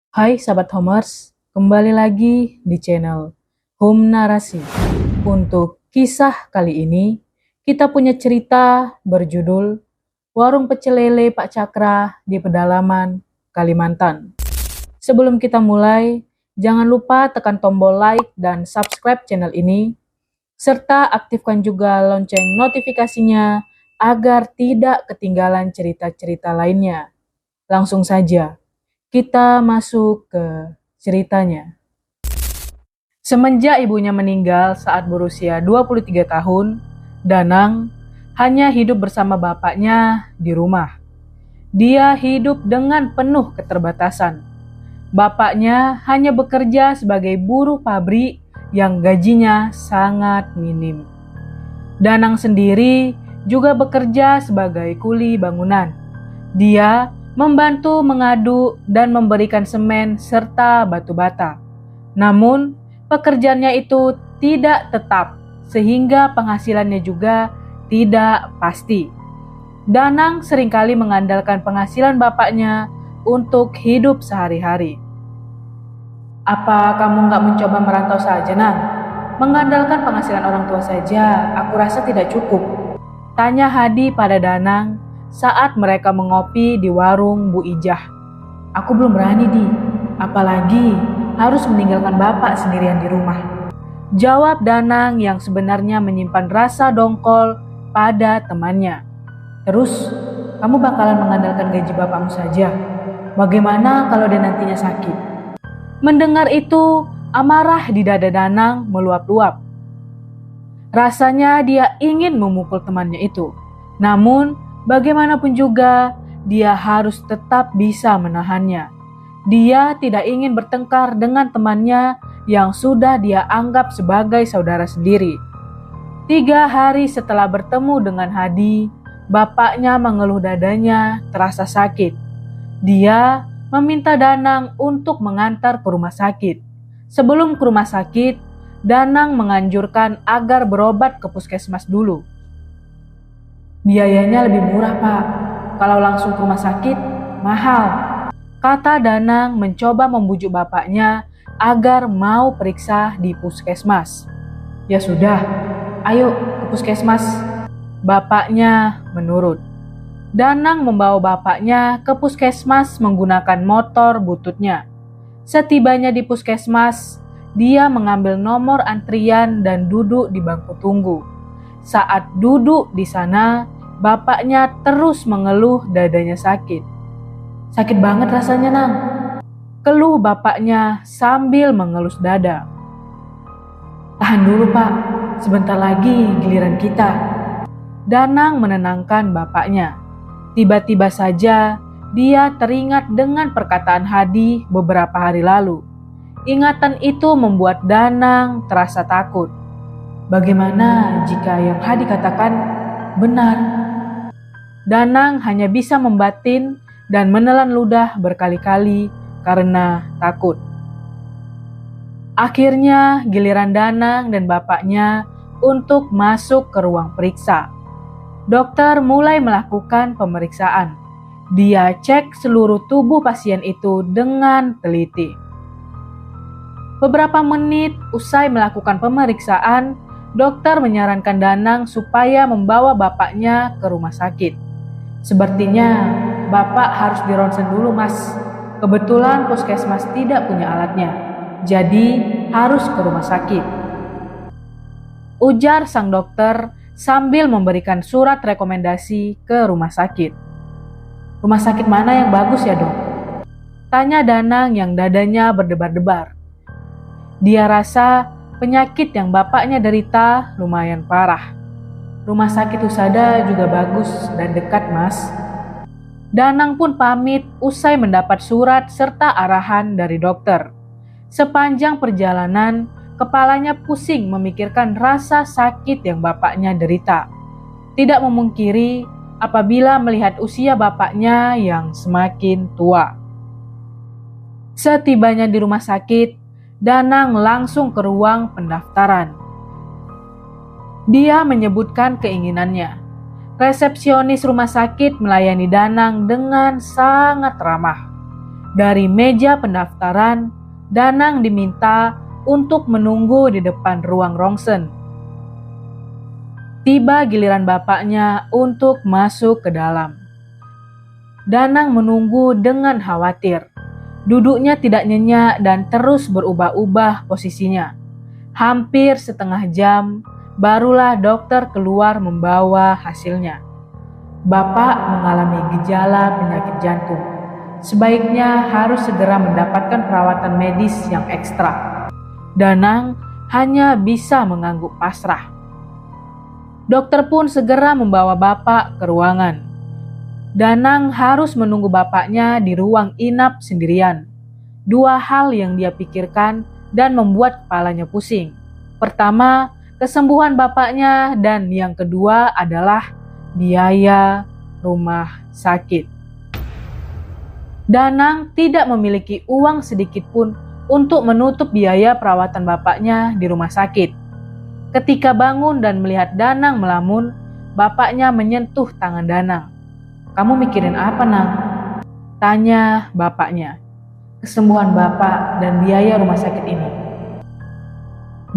Hai sahabat Homers, kembali lagi di channel Home Narasi. Untuk kisah kali ini, kita punya cerita berjudul Warung Pecel Lele Pak Cakra di Pedalaman, Kalimantan. Sebelum kita mulai, jangan lupa tekan tombol like dan subscribe channel ini, serta aktifkan juga lonceng notifikasinya agar tidak ketinggalan cerita-cerita lainnya. Langsung saja, kita masuk ke ceritanya. Semenjak ibunya meninggal saat berusia 23 tahun, Danang hanya hidup bersama bapaknya di rumah. Dia hidup dengan penuh keterbatasan. Bapaknya hanya bekerja sebagai buruh pabrik yang gajinya sangat minim. Danang sendiri juga bekerja sebagai kuli bangunan. Dia membantu mengaduk dan memberikan semen serta batu bata. Namun, pekerjaannya itu tidak tetap, sehingga penghasilannya juga tidak pasti. Danang seringkali mengandalkan penghasilan bapaknya untuk hidup sehari-hari. Apa kamu nggak mencoba merantau saja, Nang? Mengandalkan penghasilan orang tua saja, aku rasa tidak cukup. Tanya Hadi pada Danang saat mereka mengopi di warung Bu Ijah. Aku belum berani, Di. Apalagi harus meninggalkan bapak sendirian di rumah. Jawab Danang yang sebenarnya menyimpan rasa dongkol pada temannya. Terus, kamu bakalan mengandalkan gaji bapakmu saja. Bagaimana kalau dia nantinya sakit? Mendengar itu, amarah di dada Danang meluap-luap. Rasanya dia ingin memukul temannya itu. Namun, bagaimanapun juga, dia harus tetap bisa menahannya. Dia tidak ingin bertengkar dengan temannya yang sudah dia anggap sebagai saudara sendiri. 3 hari setelah bertemu dengan Hadi, bapaknya mengeluh dadanya terasa sakit. Dia meminta Danang untuk mengantar ke rumah sakit. Sebelum ke rumah sakit, Danang menganjurkan agar berobat ke puskesmas dulu. Biayanya lebih murah, Pak. Kalau langsung ke rumah sakit, mahal. Kata Danang mencoba membujuk bapaknya agar mau periksa di puskesmas. Ya sudah, ayo ke puskesmas. Bapaknya menurut. Danang membawa bapaknya ke puskesmas menggunakan motor bututnya. Setibanya di puskesmas, dia mengambil nomor antrian dan duduk di bangku tunggu. Saat duduk di sana, bapaknya terus mengeluh dadanya sakit. Sakit banget rasanya, Nang. Keluh bapaknya sambil mengelus dada. Tahan dulu, Pak. Sebentar lagi giliran kita. Danang menenangkan bapaknya. Tiba-tiba saja, dia teringat dengan perkataan Hadi beberapa hari lalu. Ingatan itu membuat Danang terasa takut. Bagaimana jika yang Hadi katakan benar? Danang hanya bisa membatin dan menelan ludah berkali-kali karena takut. Akhirnya giliran Danang dan bapaknya untuk masuk ke ruang periksa. Dokter mulai melakukan pemeriksaan. Dia cek seluruh tubuh pasien itu dengan teliti. Beberapa menit usai melakukan pemeriksaan, dokter menyarankan Danang supaya membawa bapaknya ke rumah sakit. Sepertinya bapak harus dironsen dulu, Mas. Kebetulan puskesmas tidak punya alatnya, jadi harus ke rumah sakit. Ujar sang dokter sambil memberikan surat rekomendasi ke rumah sakit. Rumah sakit mana yang bagus ya, Dok? Tanya Danang yang dadanya berdebar-debar. Dia rasa penyakit yang bapaknya derita lumayan parah. Rumah sakit Husada juga bagus dan dekat, Mas. Danang pun pamit usai mendapat surat serta arahan dari dokter. Sepanjang perjalanan, kepalanya pusing memikirkan rasa sakit yang bapaknya derita. Tidak memungkiri apabila melihat usia bapaknya yang semakin tua. Setibanya di rumah sakit, Danang langsung ke ruang pendaftaran. Dia menyebutkan keinginannya. Resepsionis rumah sakit melayani Danang dengan sangat ramah. Dari meja pendaftaran, Danang diminta untuk menunggu di depan ruang rongsen. Tiba giliran bapaknya untuk masuk ke dalam. Danang menunggu dengan khawatir. Duduknya tidak nyenyak dan terus berubah-ubah posisinya. Hampir setengah jam, barulah dokter keluar membawa hasilnya. Bapak mengalami gejala penyakit jantung. Sebaiknya harus segera mendapatkan perawatan medis yang ekstra. Danang hanya bisa mengangguk pasrah. Dokter pun segera membawa bapak ke ruangan. Danang harus menunggu bapaknya di ruang inap sendirian. Dua hal yang dia pikirkan dan membuat kepalanya pusing. Pertama, kesembuhan bapaknya, dan yang kedua adalah biaya rumah sakit. Danang tidak memiliki uang sedikit pun untuk menutup biaya perawatan bapaknya di rumah sakit. Ketika bangun dan melihat Danang melamun, bapaknya menyentuh tangan Danang. "Kamu mikirin apa, Nang?" tanya bapaknya. "Kesembuhan bapak dan biaya rumah sakit ini,"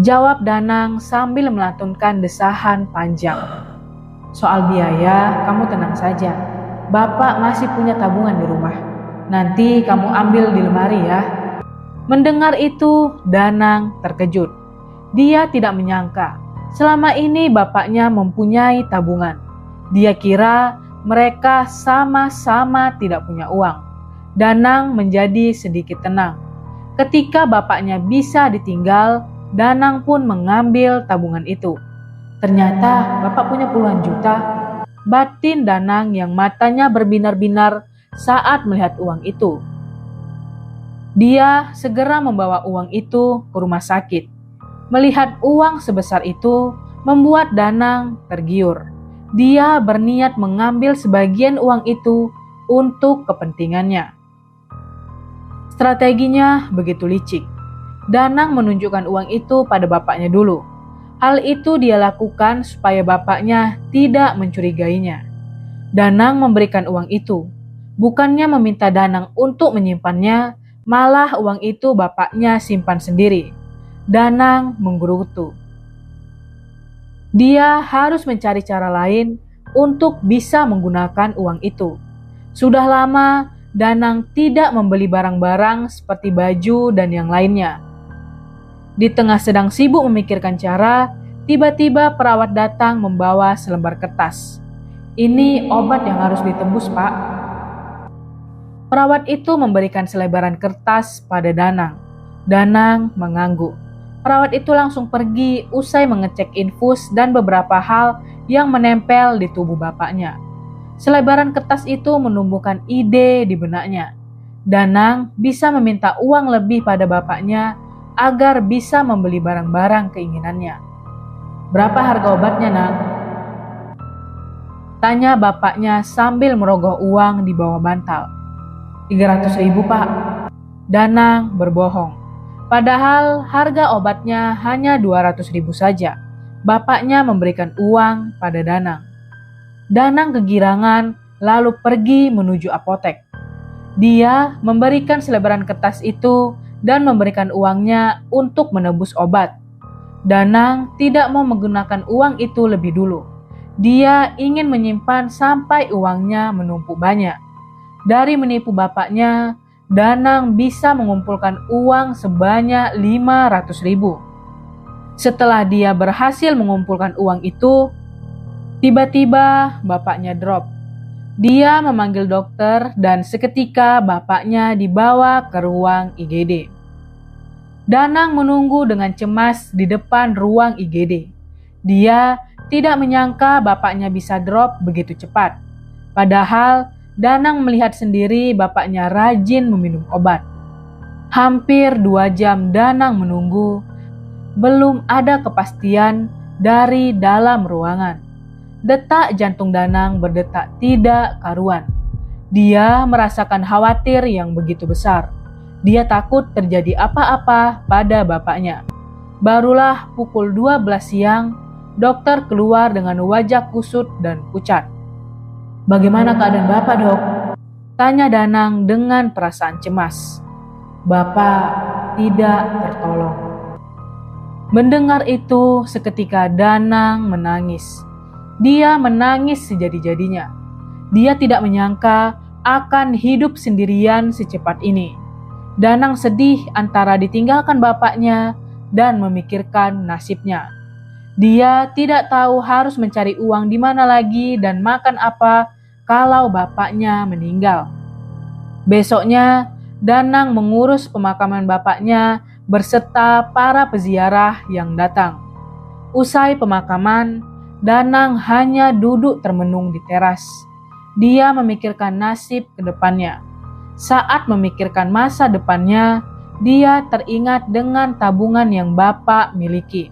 jawab Danang sambil melantunkan desahan panjang. "Soal biaya, kamu tenang saja. Bapak masih punya tabungan di rumah. Nanti kamu ambil di lemari ya." Mendengar itu, Danang terkejut. Dia tidak menyangka selama ini bapaknya mempunyai tabungan. Dia kira mereka sama-sama tidak punya uang. Danang menjadi sedikit tenang. Ketika bapaknya bisa ditinggal, Danang pun mengambil tabungan itu. Ternyata bapak punya puluhan juta. Batin Danang yang matanya berbinar-binar saat melihat uang itu. Dia segera membawa uang itu ke rumah sakit. Melihat uang sebesar itu membuat Danang tergiur. Dia berniat mengambil sebagian uang itu untuk kepentingannya. Strateginya begitu licik. Danang menunjukkan uang itu pada bapaknya dulu. Hal itu dia lakukan supaya bapaknya tidak mencurigainya. Danang memberikan uang itu. Bukannya meminta Danang untuk menyimpannya, malah uang itu bapaknya simpan sendiri. Danang menggerutu. Dia harus mencari cara lain untuk bisa menggunakan uang itu. Sudah lama Danang tidak membeli barang-barang seperti baju dan yang lainnya. Di tengah sedang sibuk memikirkan cara, tiba-tiba perawat datang membawa selembar kertas. "Ini obat yang harus ditebus, Pak." Perawat itu memberikan selebaran kertas pada Danang. Danang mengangguk. Perawat itu langsung pergi usai mengecek infus dan beberapa hal yang menempel di tubuh bapaknya. Selebaran kertas itu menumbuhkan ide di benaknya. Danang bisa meminta uang lebih pada bapaknya agar bisa membeli barang-barang keinginannya. "Berapa harga obatnya, Nang?" tanya bapaknya sambil merogoh uang di bawah bantal. 300.000, Pak. Danang berbohong. Padahal harga obatnya hanya 200.000 saja. Bapaknya memberikan uang pada Danang. Danang kegirangan lalu pergi menuju apotek. Dia memberikan selebaran kertas itu dan memberikan uangnya untuk menebus obat. Danang tidak mau menggunakan uang itu lebih dulu. Dia ingin menyimpan sampai uangnya menumpuk banyak. Dari menipu bapaknya, Danang bisa mengumpulkan uang sebanyak 500.000. Setelah dia berhasil mengumpulkan uang itu, tiba-tiba bapaknya drop. Dia memanggil dokter dan seketika bapaknya dibawa ke ruang IGD. Danang menunggu dengan cemas di depan ruang IGD. Dia tidak menyangka bapaknya bisa drop begitu cepat. Padahal Danang melihat sendiri bapaknya rajin meminum obat. Hampir 2 jam Danang menunggu, belum ada kepastian dari dalam ruangan. Detak jantung Danang berdetak tidak karuan. Dia merasakan khawatir yang begitu besar. Dia takut terjadi apa-apa pada bapaknya. Barulah pukul 12 siang, dokter keluar dengan wajah kusut dan pucat. "Bagaimana keadaan Bapak, Dok?" Tanya Danang dengan perasaan cemas. Bapak tidak tertolong. Mendengar itu, seketika Danang menangis. Dia menangis sejadi-jadinya. Dia tidak menyangka akan hidup sendirian secepat ini. Danang sedih antara ditinggalkan bapaknya dan memikirkan nasibnya. Dia tidak tahu harus mencari uang di mana lagi dan makan apa kalau bapaknya meninggal. Besoknya, Danang mengurus pemakaman bapaknya berserta para peziarah yang datang. Usai pemakaman, Danang hanya duduk termenung di teras. Dia memikirkan nasib ke depannya. Saat memikirkan masa depannya, dia teringat dengan tabungan yang bapak miliki.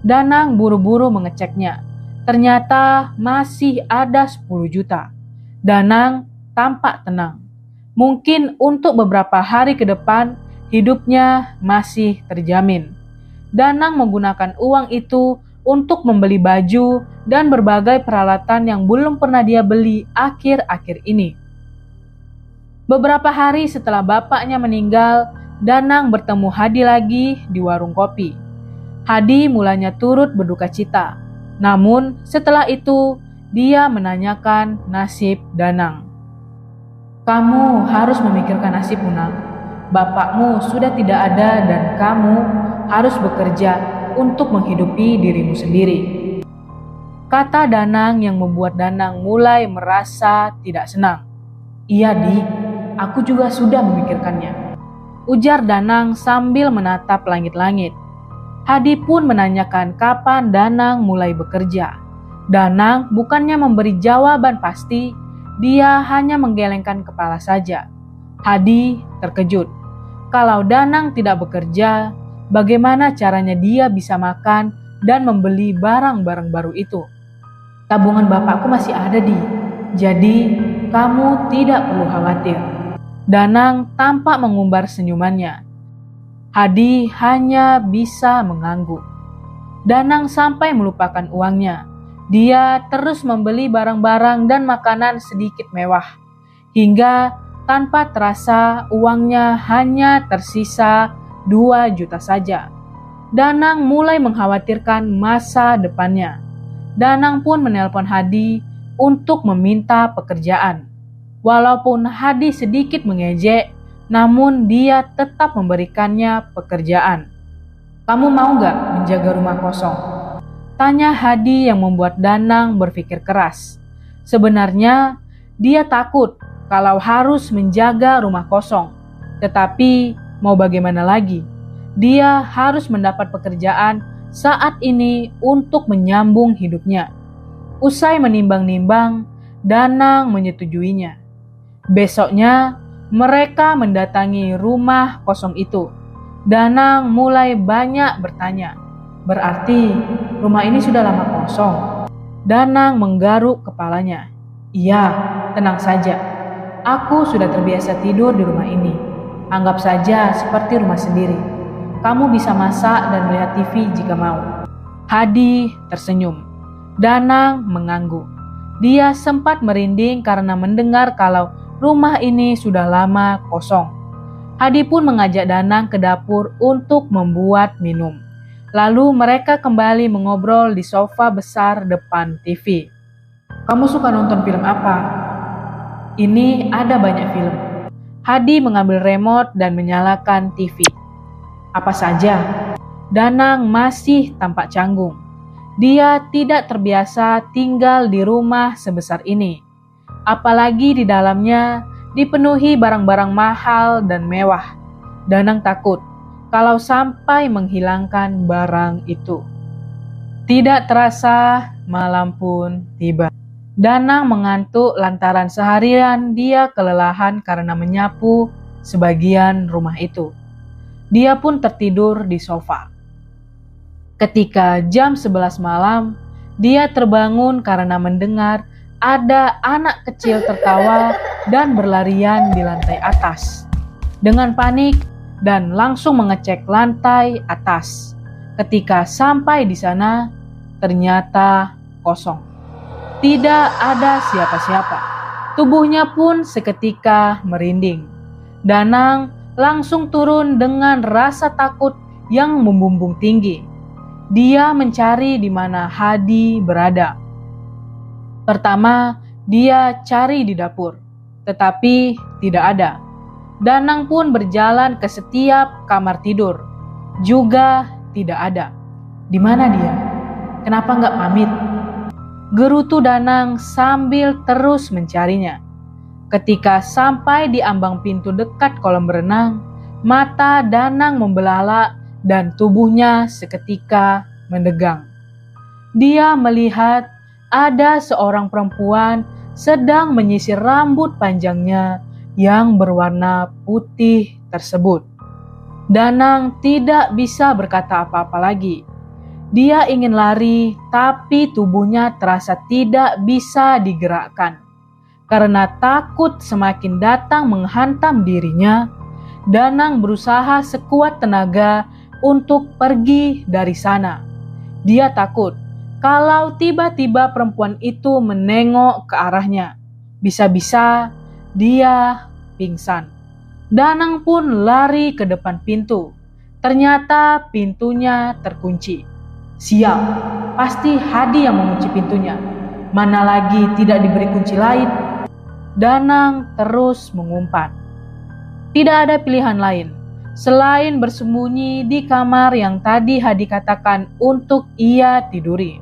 Danang buru-buru mengeceknya. Ternyata masih ada 10 juta. Danang tampak tenang. Mungkin untuk beberapa hari ke depan, hidupnya masih terjamin. Danang menggunakan uang itu untuk membeli baju dan berbagai peralatan yang belum pernah dia beli akhir-akhir ini. Beberapa hari setelah bapaknya meninggal, Danang bertemu Hadi lagi di warung kopi. Hadi mulanya turut berduka cita. Namun setelah itu, dia menanyakan nasib Danang. Kamu harus memikirkan nasibmu, Nak. Bapakmu sudah tidak ada dan kamu harus bekerja untuk menghidupi dirimu sendiri. Kata Danang yang membuat Danang mulai merasa tidak senang. Iya, Di, aku juga sudah memikirkannya. Ujar Danang sambil menatap langit-langit. Hadi pun menanyakan kapan Danang mulai bekerja. Danang bukannya memberi jawaban pasti, dia hanya menggelengkan kepala saja. Hadi terkejut. Kalau Danang tidak bekerja, bagaimana caranya dia bisa makan dan membeli barang-barang baru itu? Tabungan bapakku masih ada, Di. Jadi, kamu tidak perlu khawatir. Danang tampak mengumbar senyumannya. Hadi hanya bisa mengangguk. Danang sampai melupakan uangnya. Dia terus membeli barang-barang dan makanan sedikit mewah. Hingga tanpa terasa uangnya hanya tersisa 2 juta saja. Danang mulai mengkhawatirkan masa depannya. Danang pun menelpon Hadi untuk meminta pekerjaan. Walaupun Hadi sedikit mengejek, namun dia tetap memberikannya pekerjaan. Kamu mau gak menjaga rumah kosong? Tanya Hadi yang membuat Danang berpikir keras. Sebenarnya dia takut kalau harus menjaga rumah kosong. Tetapi mau bagaimana lagi? Dia harus mendapat pekerjaan saat ini untuk menyambung hidupnya. Usai menimbang-nimbang, Danang menyetujuinya. Besoknya mereka mendatangi rumah kosong itu. Danang mulai banyak bertanya. Berarti rumah ini sudah lama kosong. Danang menggaruk kepalanya. Iya, tenang saja. Aku sudah terbiasa tidur di rumah ini. Anggap saja seperti rumah sendiri. Kamu bisa masak dan melihat TV jika mau. Hadi tersenyum. Danang mengangguk. Dia sempat merinding karena mendengar kalau rumah ini sudah lama kosong. Hadi pun mengajak Danang ke dapur untuk membuat minum. Lalu mereka kembali mengobrol di sofa besar depan TV. Kamu suka nonton film apa? Ini ada banyak film. Hadi mengambil remote dan menyalakan TV. Apa saja? Danang masih tampak canggung. Dia tidak terbiasa tinggal di rumah sebesar ini. Apalagi di dalamnya dipenuhi barang-barang mahal dan mewah. Danang takut kalau sampai menghilangkan barang itu. Tidak terasa malam pun tiba. Danang mengantuk lantaran seharian dia kelelahan karena menyapu sebagian rumah itu. Dia pun tertidur di sofa. Ketika jam 11 malam, dia terbangun karena mendengar ada anak kecil tertawa dan berlarian di lantai atas. Dengan panik, dan langsung mengecek lantai atas. Ketika sampai di sana, ternyata kosong. Tidak ada siapa-siapa. Tubuhnya pun seketika merinding. Danang langsung turun dengan rasa takut yang membumbung tinggi. Dia mencari di mana Hadi berada. Pertama, dia cari di dapur, tetapi tidak ada. Danang pun berjalan ke setiap kamar tidur, juga tidak ada. Di mana dia? Kenapa nggak pamit? Gerutu Danang sambil terus mencarinya. Ketika sampai di ambang pintu dekat kolam berenang, mata Danang membelalak dan tubuhnya seketika mendegang. Dia melihat ada seorang perempuan sedang menyisir rambut panjangnya yang berwarna putih tersebut. Danang tidak bisa berkata apa-apa lagi. Dia ingin lari, tapi tubuhnya terasa tidak bisa digerakkan. Karena takut semakin datang menghantam dirinya, Danang berusaha sekuat tenaga untuk pergi dari sana. Dia takut kalau tiba-tiba perempuan itu menengok ke arahnya. Bisa-bisa dia pingsan. Danang pun lari ke depan pintu. Ternyata pintunya terkunci. Sial, pasti Hadi yang mengunci pintunya. Mana lagi tidak diberi kunci lain. Danang terus mengumpat. Tidak ada pilihan lain selain bersembunyi di kamar yang tadi Hadi katakan untuk ia tiduri.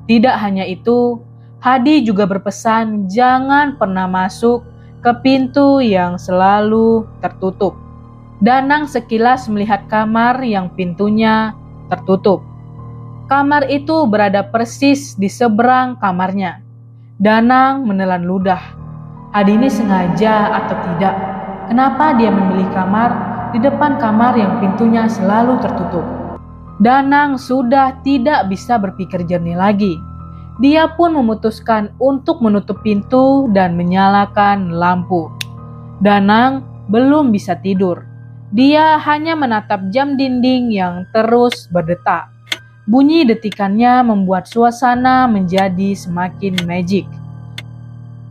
Tidak hanya itu, Hadi juga berpesan jangan pernah masuk ke pintu yang selalu tertutup. Danang sekilas melihat kamar yang pintunya tertutup. Kamar itu berada persis di seberang kamarnya. Danang menelan ludah. Hadi ini sengaja atau tidak? Kenapa dia memilih kamar di depan kamar yang pintunya selalu tertutup? Danang sudah tidak bisa berpikir jernih lagi. Dia pun memutuskan untuk menutup pintu dan menyalakan lampu. Danang belum bisa tidur. Dia hanya menatap jam dinding yang terus berdetak. Bunyi detikannya membuat suasana menjadi semakin magic.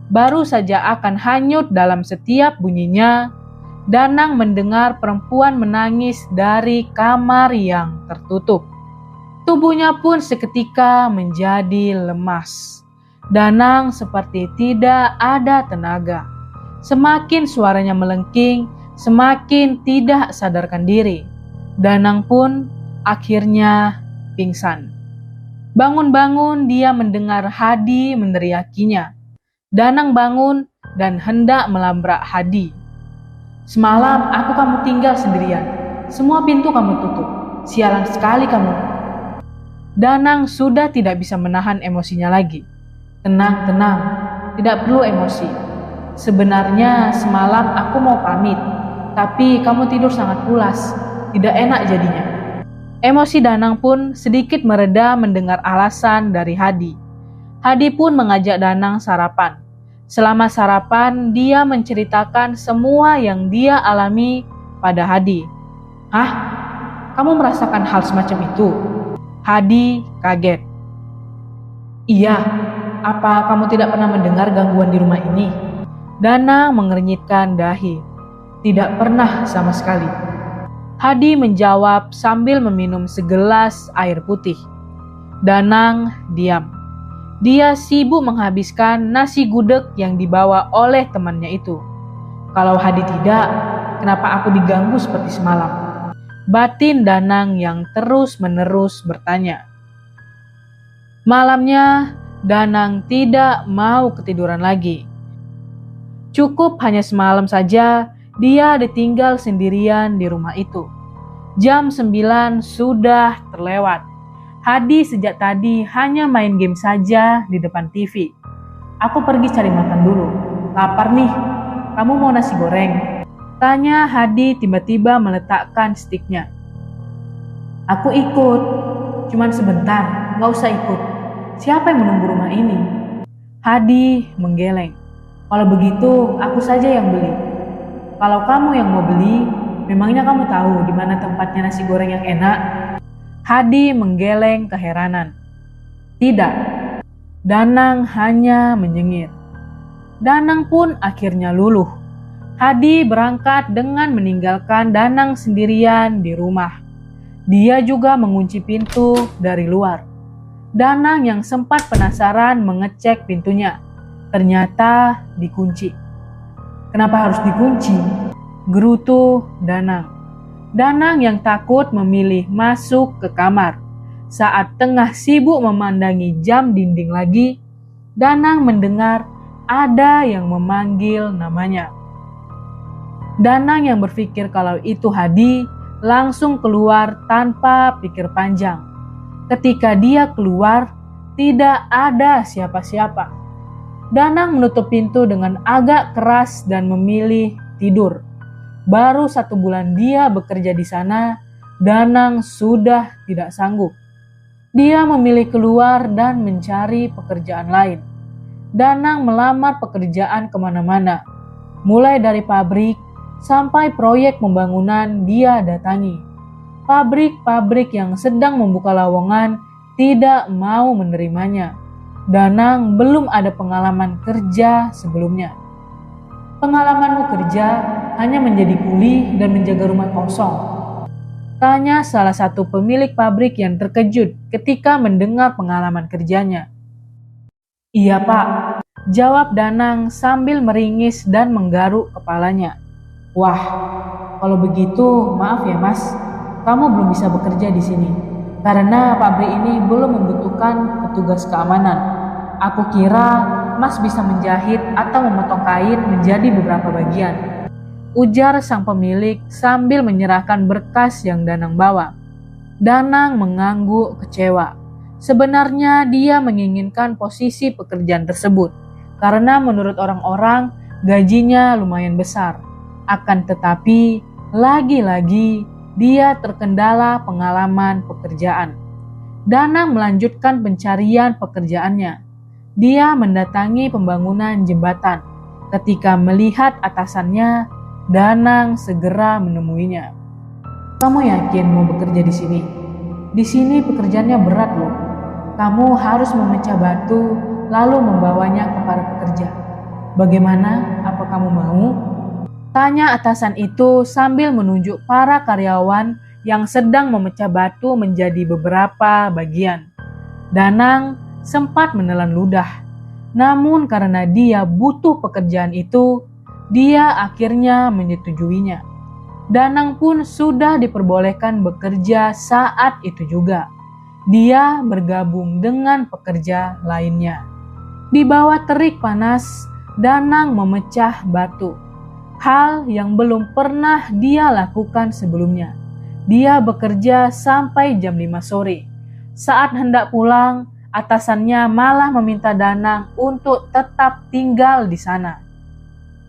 Baru saja akan hanyut dalam setiap bunyinya, Danang mendengar perempuan menangis dari kamar yang tertutup. Tubuhnya pun seketika menjadi lemas. Danang seperti tidak ada tenaga. Semakin suaranya melengking, semakin tidak sadarkan diri. Danang pun akhirnya pingsan. Bangun-bangun dia mendengar Hadi meneriakinya. Danang bangun dan hendak melabrak Hadi. Semalam aku kamu tinggal sendirian. Semua pintu kamu tutup. Sialan sekali kamu. Danang sudah tidak bisa menahan emosinya lagi. Tenang, tenang. Tidak perlu emosi. Sebenarnya semalam aku mau pamit. Tapi kamu tidur sangat pulas. Tidak enak jadinya. Emosi Danang pun sedikit mereda mendengar alasan dari Hadi. Hadi pun mengajak Danang sarapan. Selama sarapan, dia menceritakan semua yang dia alami pada Hadi. Hah? Kamu merasakan hal semacam itu? Hadi kaget. Iya, apa kamu tidak pernah mendengar gangguan di rumah ini? Danang mengernyitkan dahi. Tidak pernah sama sekali. Hadi menjawab sambil meminum segelas air putih. Danang diam. Dia sibuk menghabiskan nasi gudeg yang dibawa oleh temannya itu. Kalau Hadi tidak, kenapa aku diganggu seperti semalam? Batin Danang yang terus-menerus bertanya. Malamnya, Danang tidak mau ketiduran lagi. Cukup hanya semalam saja, dia ditinggal sendirian di rumah itu. Jam 9 sudah terlewat. Hadi sejak tadi hanya main game saja di depan TV. Aku pergi cari makan dulu. Lapar nih. Kamu mau nasi goreng? Tanya Hadi tiba-tiba meletakkan stiknya. Aku ikut. Cuman sebentar, gak usah ikut. Siapa yang menunggu rumah ini? Hadi menggeleng. Kalau begitu, aku saja yang beli. Kalau kamu yang mau beli, memangnya kamu tahu di mana tempatnya nasi goreng yang enak? Hadi menggeleng keheranan. Tidak. Danang hanya menyengir. Danang pun akhirnya luluh. Hadi berangkat dengan meninggalkan Danang sendirian di rumah. Dia juga mengunci pintu dari luar. Danang yang sempat penasaran mengecek pintunya. Ternyata dikunci. "Kenapa harus dikunci?" gerutu Danang. Danang yang takut memilih masuk ke kamar. Saat tengah sibuk memandangi jam dinding lagi, Danang mendengar ada yang memanggil namanya. Danang yang berpikir kalau itu Hadi langsung keluar tanpa pikir panjang. Ketika dia keluar, tidak ada siapa-siapa. Danang menutup pintu dengan agak keras dan memilih tidur. Baru 1 bulan dia bekerja di sana, Danang sudah tidak sanggup. Dia memilih keluar dan mencari pekerjaan lain. Danang melamar pekerjaan kemana-mana. Mulai dari pabrik sampai proyek pembangunan dia datangi. Pabrik-pabrik yang sedang membuka lowongan tidak mau menerimanya. Danang belum ada pengalaman kerja sebelumnya. "Pengalamanmu kerja hanya menjadi kuli dan menjaga rumah kosong?" tanya salah satu pemilik pabrik yang terkejut ketika mendengar pengalaman kerjanya. "Iya Pak," jawab Danang sambil meringis dan menggaruk kepalanya. "Wah, kalau begitu maaf ya Mas, kamu belum bisa bekerja di sini. Karena pabrik ini belum membutuhkan petugas keamanan. Aku kira Mas bisa menjahit atau memotong kain menjadi beberapa bagian," ujar sang pemilik sambil menyerahkan berkas yang Danang bawa. Danang mengangguk kecewa. Sebenarnya dia menginginkan posisi pekerjaan tersebut karena menurut orang-orang gajinya lumayan besar. Akan tetapi lagi-lagi dia terkendala pengalaman pekerjaan. Danang melanjutkan pencarian pekerjaannya. Dia mendatangi pembangunan jembatan. Ketika melihat atasannya, Danang segera menemuinya. "Kamu yakin mau bekerja di sini? Di sini pekerjaannya berat loh. Kamu harus memecah batu lalu membawanya ke para pekerja. Bagaimana? Apa kamu mau?" tanya atasan itu sambil menunjuk para karyawan yang sedang memecah batu menjadi beberapa bagian. Danang sempat menelan ludah. Namun karena dia butuh pekerjaan itu, dia akhirnya menyetujuinya. Danang pun sudah diperbolehkan bekerja saat itu juga. Dia bergabung dengan pekerja lainnya. Di bawah terik panas, Danang memecah batu. Hal yang belum pernah dia lakukan sebelumnya. Dia bekerja sampai jam 5 sore. Saat hendak pulang, atasannya malah meminta Danang untuk tetap tinggal di sana.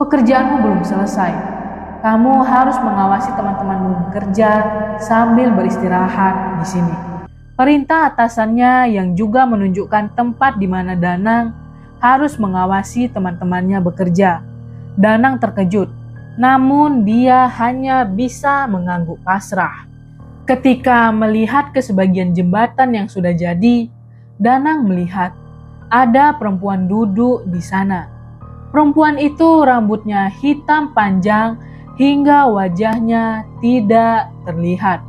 "Pekerjaanmu belum selesai. Kamu harus mengawasi teman-temanmu bekerja sambil beristirahat di sini," perintah atasannya yang juga menunjukkan tempat di mana Danang harus mengawasi teman-temannya bekerja. Danang terkejut, namun dia hanya bisa mengangguk pasrah. Ketika melihat ke sebagian jembatan yang sudah jadi, Danang melihat ada perempuan duduk di sana. Perempuan itu rambutnya hitam panjang hingga wajahnya tidak terlihat.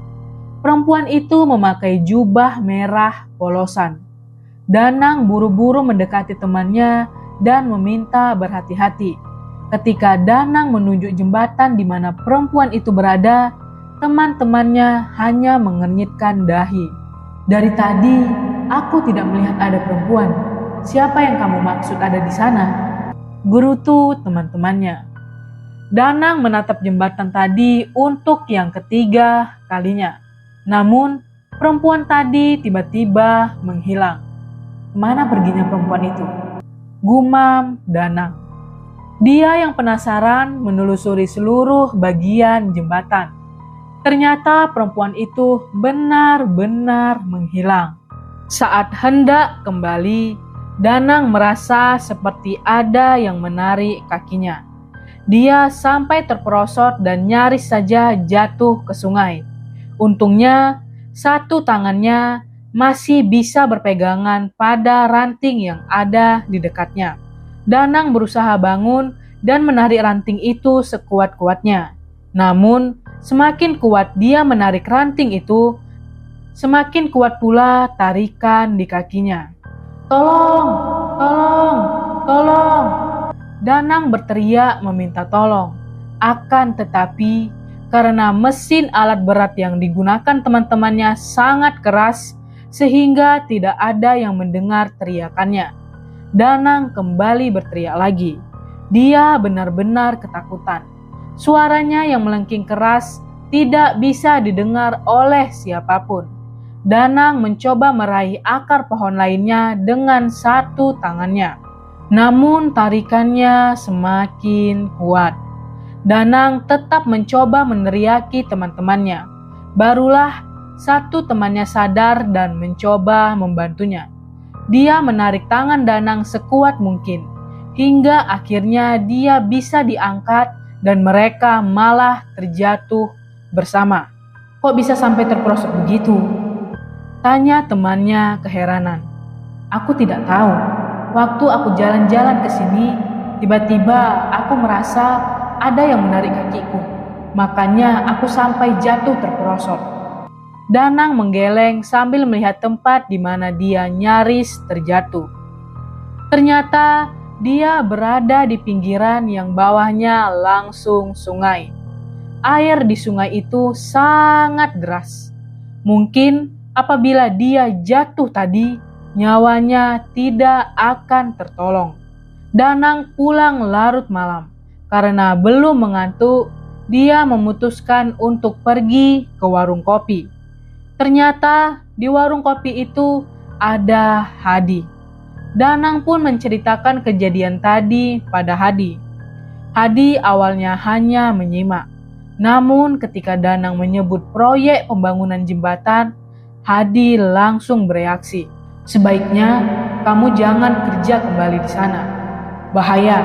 Perempuan itu memakai jubah merah polosan. Danang buru-buru mendekati temannya dan meminta berhati-hati. Ketika Danang menunjuk jembatan di mana perempuan itu berada, teman-temannya hanya mengernyitkan dahi. "Dari tadi, aku tidak melihat ada perempuan. Siapa yang kamu maksud ada di sana?" gerutu teman-temannya. Danang menatap jembatan tadi untuk yang ketiga kalinya. Namun, perempuan tadi tiba-tiba menghilang. "Kemana perginya perempuan itu?" gumam Danang. Dia yang penasaran menelusuri seluruh bagian jembatan. Ternyata perempuan itu benar-benar menghilang. Saat hendak kembali, Danang merasa seperti ada yang menarik kakinya. Dia sampai terperosot dan nyaris saja jatuh ke sungai. Untungnya, satu tangannya masih bisa berpegangan pada ranting yang ada di dekatnya. Danang berusaha bangun dan menarik ranting itu sekuat-kuatnya. Namun, semakin kuat dia menarik ranting itu, semakin kuat pula tarikan di kakinya. "Tolong! Tolong! Tolong!" Danang berteriak meminta tolong. Akan tetapi, karena mesin alat berat yang digunakan teman-temannya sangat keras, sehingga tidak ada yang mendengar teriakannya. Danang kembali berteriak lagi. Dia benar-benar ketakutan. Suaranya yang melengking keras tidak bisa didengar oleh siapapun. Danang mencoba meraih akar pohon lainnya dengan satu tangannya. Namun tarikannya semakin kuat. Danang tetap mencoba meneriaki teman-temannya. Barulah satu temannya sadar dan mencoba membantunya. Dia menarik tangan Danang sekuat mungkin, hingga akhirnya dia bisa diangkat dan mereka malah terjatuh bersama. "Kok bisa sampai terperosok begitu?" tanya temannya keheranan. "Aku tidak tahu. Waktu aku jalan-jalan ke sini, tiba-tiba aku merasa ada yang menarik kakiku. Makanya aku sampai jatuh terperosok." Danang menggeleng sambil melihat tempat di mana dia nyaris terjatuh. Ternyata dia berada di pinggiran yang bawahnya langsung sungai. Air di sungai itu sangat deras. Mungkin apabila dia jatuh tadi, nyawanya tidak akan tertolong. Danang pulang larut malam. Karena belum mengantuk, dia memutuskan untuk pergi ke warung kopi. Ternyata di warung kopi itu ada Hadi. Danang pun menceritakan kejadian tadi pada Hadi. Hadi awalnya hanya menyimak. Namun ketika Danang menyebut proyek pembangunan jembatan, Hadi langsung bereaksi. "Sebaiknya kamu jangan kerja kembali di sana. Bahaya."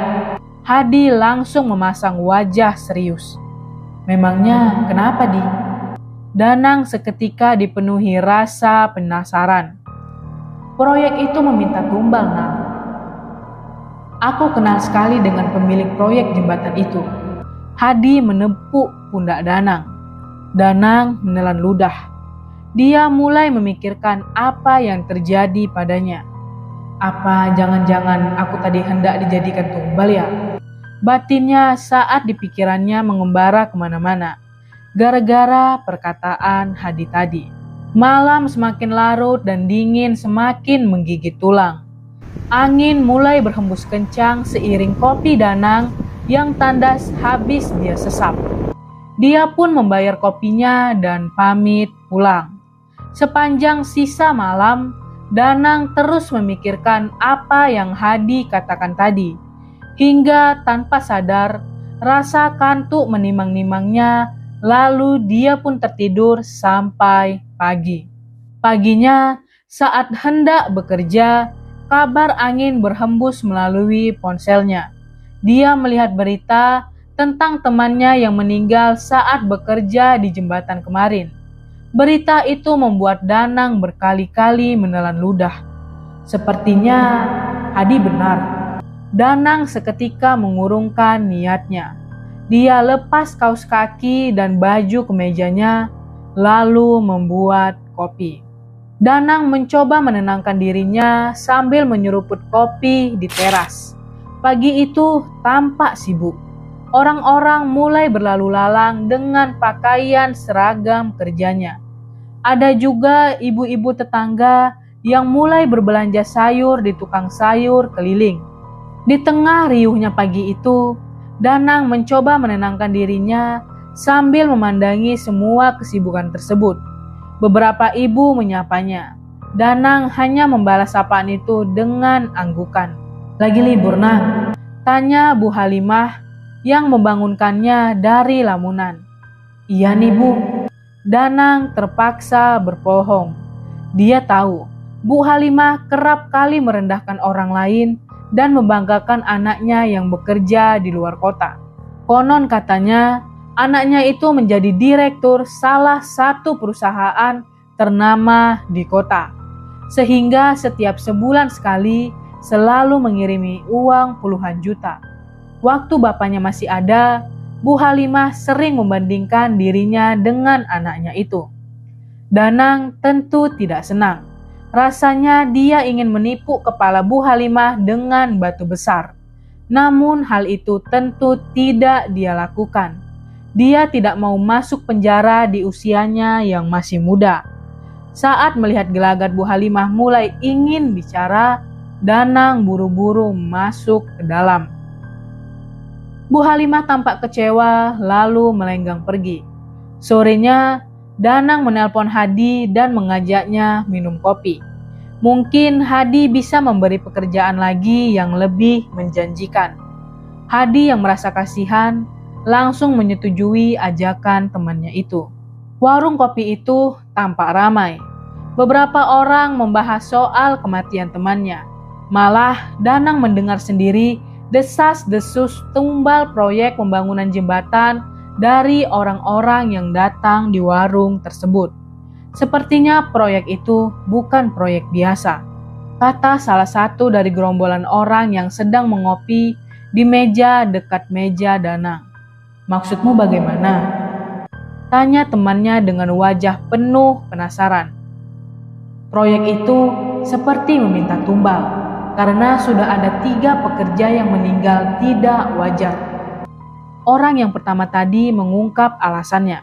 Hadi langsung memasang wajah serius. "Memangnya kenapa, Di?" Danang seketika dipenuhi rasa penasaran. "Proyek itu meminta tumbal, Nang. Aku kenal sekali dengan pemilik proyek jembatan itu." Hadi menepuk pundak Danang. Danang menelan ludah. Dia mulai memikirkan apa yang terjadi padanya. "Apa jangan-jangan aku tadi hendak dijadikan tumbal ya?" Batinnya saat di pikirannya mengembara kemana-mana. Gara-gara perkataan Hadi tadi. Malam semakin larut dan dingin semakin menggigit tulang. Angin mulai berhembus kencang seiring kopi Danang yang tandas habis dia sesap. Dia pun membayar kopinya dan pamit pulang. Sepanjang sisa malam, Danang terus memikirkan apa yang Hadi katakan tadi. Hingga tanpa sadar, rasa kantuk menimang-nimangnya. Lalu dia pun tertidur sampai pagi. Paginya, saat hendak bekerja, kabar angin berhembus melalui ponselnya. Dia melihat berita tentang temannya yang meninggal saat bekerja di jembatan kemarin. Berita itu membuat Danang berkali-kali menelan ludah. Sepertinya Hadi benar. Danang seketika mengurungkan niatnya. Dia lepas kaos kaki dan baju kemejanya, lalu membuat kopi. Danang mencoba menenangkan dirinya sambil menyeruput kopi di teras. Pagi itu tampak sibuk. Orang-orang mulai berlalu lalang dengan pakaian seragam kerjanya. Ada juga ibu-ibu tetangga yang mulai berbelanja sayur di tukang sayur keliling. Di tengah riuhnya pagi itu, Danang mencoba menenangkan dirinya sambil memandangi semua kesibukan tersebut. Beberapa ibu menyapanya. Danang hanya membalas sapaan itu dengan anggukan. "Lagi libur, Nang?" tanya Bu Halimah yang membangunkannya dari lamunan. "Iya nih, Bu." Danang terpaksa berbohong. Dia tahu Bu Halimah kerap kali merendahkan orang lain dan membanggakan anaknya yang bekerja di luar kota. Konon katanya, anaknya itu menjadi direktur salah satu perusahaan ternama di kota. Sehingga setiap sebulan sekali, selalu mengirimi uang puluhan juta. Waktu bapaknya masih ada, Bu Halimah sering membandingkan dirinya dengan anaknya itu. Danang tentu tidak senang. Rasanya dia ingin menipu kepala Bu Halimah dengan batu besar. Namun hal itu tentu tidak dia lakukan. Dia tidak mau masuk penjara di usianya yang masih muda. Saat melihat gelagat Bu Halimah mulai ingin bicara, Danang buru-buru masuk ke dalam. Bu Halimah tampak kecewa lalu melenggang pergi. Sorenya, Danang menelpon Hadi dan mengajaknya minum kopi. Mungkin Hadi bisa memberi pekerjaan lagi yang lebih menjanjikan. Hadi yang merasa kasihan langsung menyetujui ajakan temannya itu. Warung kopi itu tampak ramai. Beberapa orang membahas soal kematian temannya. Malah Danang mendengar sendiri desas-desus tumbal proyek pembangunan jembatan dari orang-orang yang datang di warung tersebut. Sepertinya proyek itu bukan proyek biasa, kata salah satu dari gerombolan orang yang sedang mengopi di meja dekat meja Danang. Maksudmu bagaimana? Tanya temannya dengan wajah penuh penasaran. Proyek itu seperti meminta tumbal, karena sudah ada 3 pekerja yang meninggal tidak wajar. Orang yang pertama tadi mengungkap alasannya.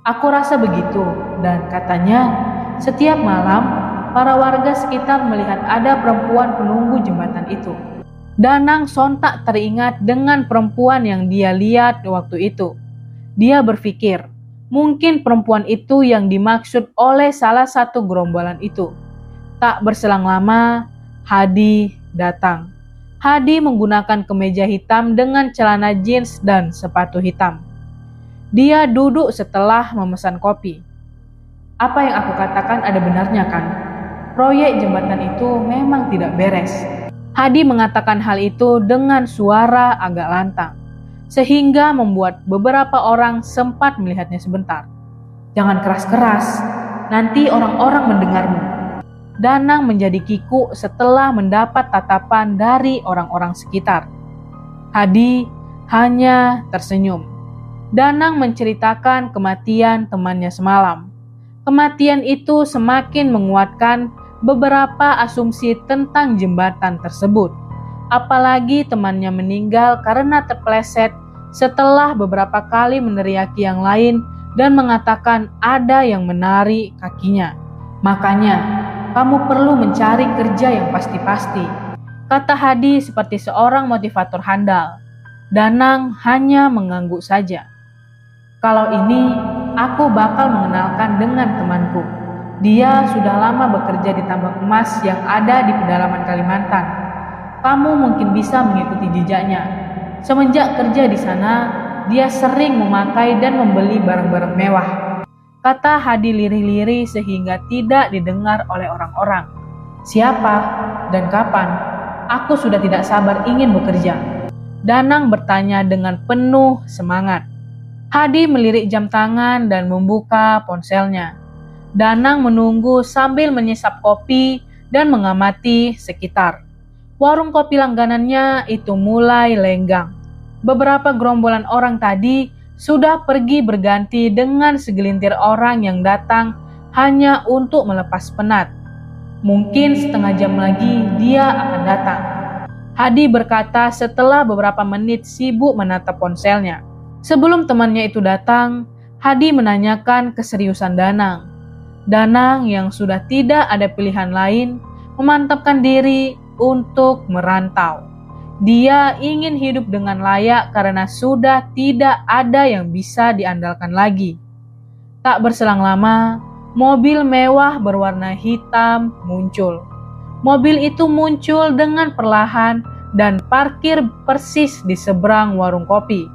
Aku rasa begitu, dan katanya setiap malam para warga sekitar melihat ada perempuan penunggu jembatan itu. Danang sontak teringat dengan perempuan yang dia lihat waktu itu. Dia berpikir, mungkin perempuan itu yang dimaksud oleh salah satu gerombolan itu. Tak berselang lama, Hadi datang. Hadi menggunakan kemeja hitam dengan celana jeans dan sepatu hitam. Dia duduk setelah memesan kopi. Apa yang aku katakan ada benarnya kan? Proyek jembatan itu memang tidak beres. Hadi mengatakan hal itu dengan suara agak lantang, sehingga membuat beberapa orang sempat melihatnya sebentar. Jangan keras-keras, nanti orang-orang mendengarmu. Danang menjadi kikuk setelah mendapat tatapan dari orang-orang sekitar. Hadi hanya tersenyum. Danang menceritakan kematian temannya semalam. Kematian itu semakin menguatkan beberapa asumsi tentang jembatan tersebut. Apalagi temannya meninggal karena terpeleset setelah beberapa kali meneriaki yang lain dan mengatakan ada yang menarik kakinya. Makanya, kamu perlu mencari kerja yang pasti-pasti, kata Hadi seperti seorang motivator handal. Danang hanya mengangguk saja. Kalau ini, aku bakal mengenalkan dengan temanku. Dia sudah lama bekerja di tambang emas yang ada di pedalaman Kalimantan. Kamu mungkin bisa mengikuti jejaknya. Semenjak kerja di sana, dia sering memakai dan membeli barang-barang mewah, kata Hadi lirih-lirih sehingga tidak didengar oleh orang-orang. Siapa dan kapan? Aku sudah tidak sabar ingin bekerja. Danang bertanya dengan penuh semangat. Hadi melirik jam tangan dan membuka ponselnya. Danang menunggu sambil menyesap kopi dan mengamati sekitar. Warung kopi langganannya itu mulai lenggang. Beberapa gerombolan orang tadi sudah pergi berganti dengan segelintir orang yang datang hanya untuk melepas penat. Mungkin setengah jam lagi dia akan datang. Hadi berkata setelah beberapa menit sibuk menatap ponselnya. Sebelum temannya itu datang, Hadi menanyakan keseriusan Danang. Danang yang sudah tidak ada pilihan lain memantapkan diri untuk merantau. Dia ingin hidup dengan layak karena sudah tidak ada yang bisa diandalkan lagi. Tak berselang lama, mobil mewah berwarna hitam muncul. Mobil itu muncul dengan perlahan dan parkir persis di seberang warung kopi.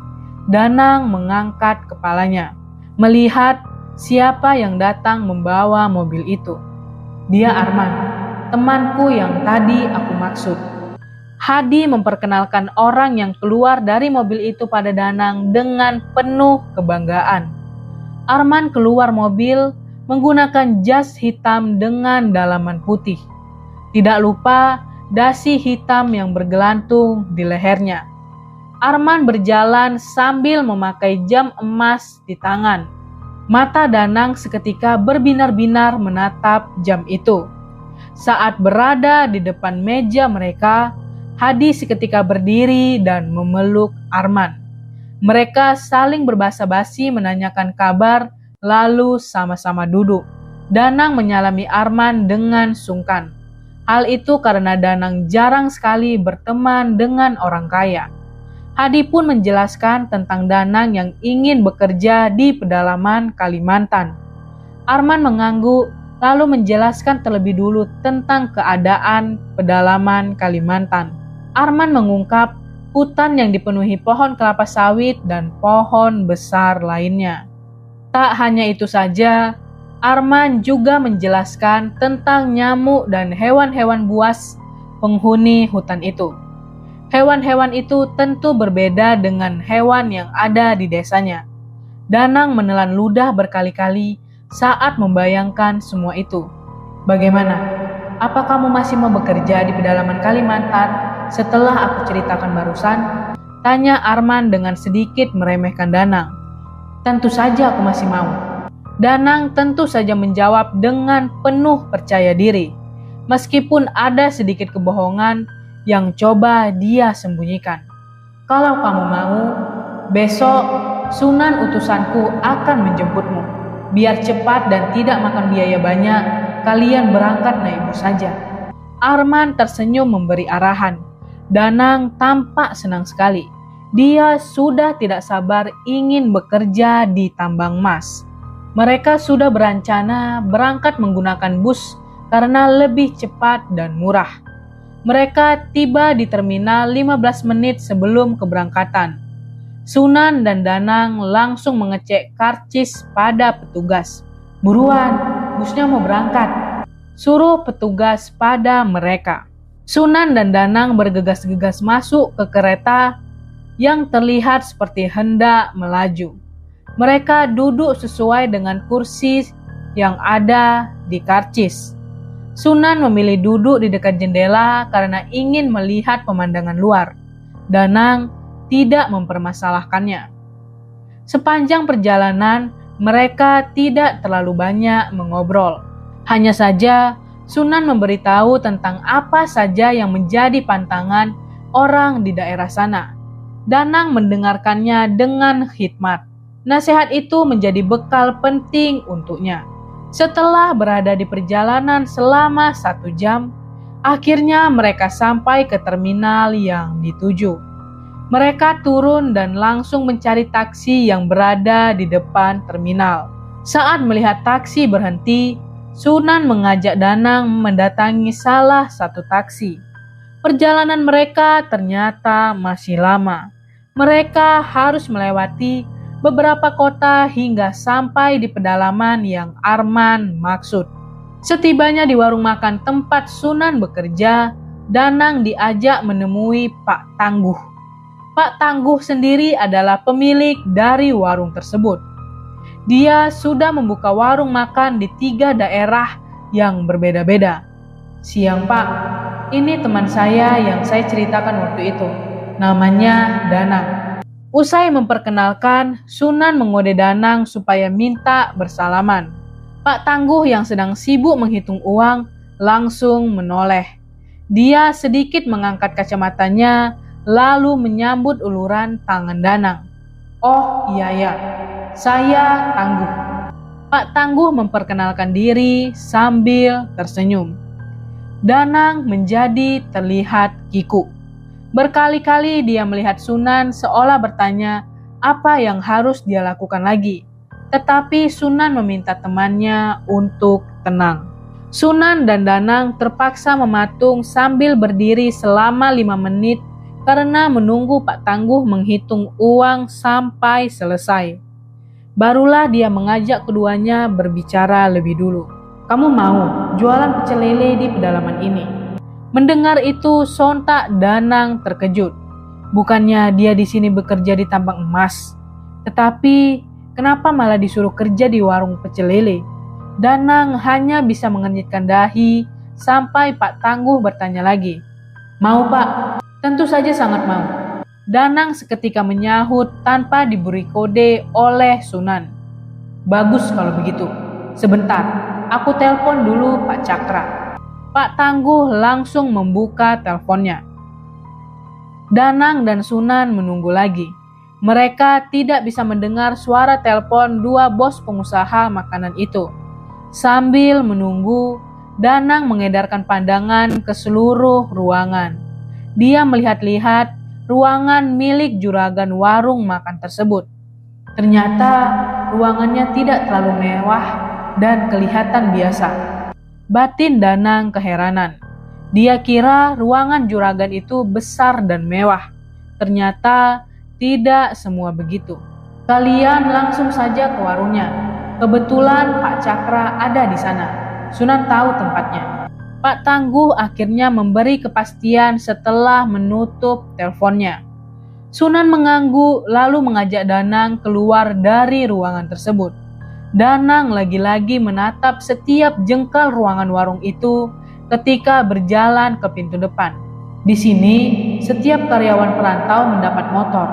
Danang mengangkat kepalanya, melihat siapa yang datang membawa mobil itu. Dia Arman, temanku yang tadi aku maksud. Hadi memperkenalkan orang yang keluar dari mobil itu pada Danang dengan penuh kebanggaan. Arman keluar mobil menggunakan jas hitam dengan dalaman putih. Tidak lupa, dasi hitam yang bergelantung di lehernya. Arman berjalan sambil memakai jam emas di tangan. Mata Danang seketika berbinar-binar menatap jam itu. Saat berada di depan meja mereka, Hadi seketika berdiri dan memeluk Arman. Mereka saling berbasa-basi menanyakan kabar, lalu sama-sama duduk. Danang menyalami Arman dengan sungkan. Hal itu karena Danang jarang sekali berteman dengan orang kaya. Hadi pun menjelaskan tentang Danang yang ingin bekerja di pedalaman Kalimantan. Arman mengangguk lalu menjelaskan terlebih dulu tentang keadaan pedalaman Kalimantan. Arman mengungkap hutan yang dipenuhi pohon kelapa sawit dan pohon besar lainnya. Tak hanya itu saja, Arman juga menjelaskan tentang nyamuk dan hewan-hewan buas penghuni hutan itu. Hewan-hewan itu tentu berbeda dengan hewan yang ada di desanya. Danang menelan ludah berkali-kali saat membayangkan semua itu. Bagaimana? Apa kamu masih mau bekerja di pedalaman Kalimantan setelah aku ceritakan barusan? Tanya Arman dengan sedikit meremehkan Danang. Tentu saja aku masih mau. Danang tentu saja menjawab dengan penuh percaya diri. Meskipun ada sedikit kebohongan yang coba dia sembunyikan. Kalau kamu mau, besok Sunan utusanku akan menjemputmu. Biar cepat dan tidak makan biaya banyak, kalian berangkat naik bus saja. Arman tersenyum memberi arahan. Danang tampak senang sekali. Dia sudah tidak sabar ingin bekerja di tambang emas. Mereka sudah berencana berangkat menggunakan bus karena lebih cepat dan murah. Mereka tiba di terminal 15 menit sebelum keberangkatan. Sunan dan Danang langsung mengecek karcis pada petugas. Buruan, busnya mau berangkat. Suruh petugas pada mereka. Sunan dan Danang bergegas-gegas masuk ke kereta yang terlihat seperti hendak melaju. Mereka duduk sesuai dengan kursi yang ada di karcis. Sunan memilih duduk di dekat jendela karena ingin melihat pemandangan luar. Danang tidak mempermasalahkannya. Sepanjang perjalanan, mereka tidak terlalu banyak mengobrol. Hanya saja, Sunan memberitahu tentang apa saja yang menjadi pantangan orang di daerah sana. Danang mendengarkannya dengan khidmat. Nasihat itu menjadi bekal penting untuknya. Setelah berada di perjalanan selama 1 jam, akhirnya mereka sampai ke terminal yang dituju. Mereka turun dan langsung mencari taksi yang berada di depan terminal. Saat melihat taksi berhenti, Sunan mengajak Danang mendatangi salah satu taksi. Perjalanan mereka ternyata masih lama. Mereka harus melewati beberapa kota hingga sampai di pedalaman yang Arman maksud. Setibanya di warung makan tempat Sunan bekerja, Danang diajak menemui Pak Tangguh. Pak Tangguh sendiri adalah pemilik dari warung tersebut. Dia sudah membuka warung makan di 3 daerah yang berbeda-beda. Siang Pak, ini teman saya yang saya ceritakan waktu itu. Namanya Danang. Usai memperkenalkan, Sunan mengode Danang supaya minta bersalaman. Pak Tangguh yang sedang sibuk menghitung uang langsung menoleh. Dia sedikit mengangkat kacamatanya lalu menyambut uluran tangan Danang. Oh iya, saya Tangguh. Pak Tangguh memperkenalkan diri sambil tersenyum. Danang menjadi terlihat kikuk. Berkali-kali dia melihat Sunan seolah bertanya apa yang harus dia lakukan lagi. Tetapi Sunan meminta temannya untuk tenang. Sunan dan Danang terpaksa mematung sambil berdiri selama 5 menit karena menunggu Pak Tangguh menghitung uang sampai selesai. Barulah dia mengajak keduanya berbicara lebih dulu. Kamu mau jualan pecel lele di pedalaman ini? Mendengar itu sontak Danang terkejut. Bukannya dia di sini bekerja di tambang emas, tetapi kenapa malah disuruh kerja di warung pecel lele? Danang hanya bisa mengernyitkan dahi sampai Pak Tangguh bertanya lagi. Mau Pak, tentu saja sangat mau. Danang seketika menyahut tanpa diberi kode oleh Sunan. Bagus kalau begitu. Sebentar, aku telepon dulu Pak Cakra. Pak Tangguh langsung membuka teleponnya. Danang dan Sunan menunggu lagi. Mereka tidak bisa mendengar suara telepon dua bos pengusaha makanan itu. Sambil menunggu, Danang mengedarkan pandangan ke seluruh ruangan. Dia melihat-lihat ruangan milik juragan warung makan tersebut. Ternyata ruangannya tidak terlalu mewah dan kelihatan biasa. Batin Danang keheranan. Dia kira ruangan juragan itu besar dan mewah. Ternyata tidak semua begitu. Kalian langsung saja ke warungnya. Kebetulan Pak Cakra ada di sana. Sunan tahu tempatnya. Pak Tangguh akhirnya memberi kepastian setelah menutup teleponnya. Sunan mengangguk lalu mengajak Danang keluar dari ruangan tersebut. Danang lagi-lagi menatap setiap jengkal ruangan warung itu ketika berjalan ke pintu depan. Di sini, setiap karyawan perantau mendapat motor,